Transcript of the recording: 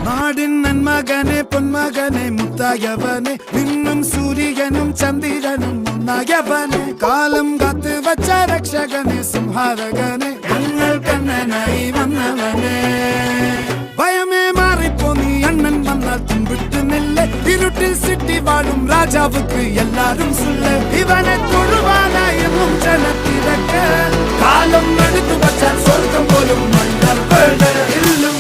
നാടിൻ നന്മകനെ പൊന്മകനെ മുത്തായവനെ നിന്നും സൂര്യനും ചന്ദ്രനും ഒന്നായവനെ കാലം കാത്ത് വച്ച രക്ഷകനെ സംഹാരകനെ ഞങ്ങൾ കണ്ണനായി വന്നവനെ ഭയമേ മാറിപ്പോ നീ അണ്ണൻ വന്നാൽ തുമ്പിട്ട് നെല്ല് ഇരുട്ടിൽ സിറ്റി വാഴും രാജാവുക്ക് എല്ലാരും സുല്ല് ഇവനെ തൊഴുവാനായും ജനത്തിരക്ക് കാലം എടുത്തു വച്ചാൽ സ്വർഗം പോലും മണ്ണൽ ഇല്ലും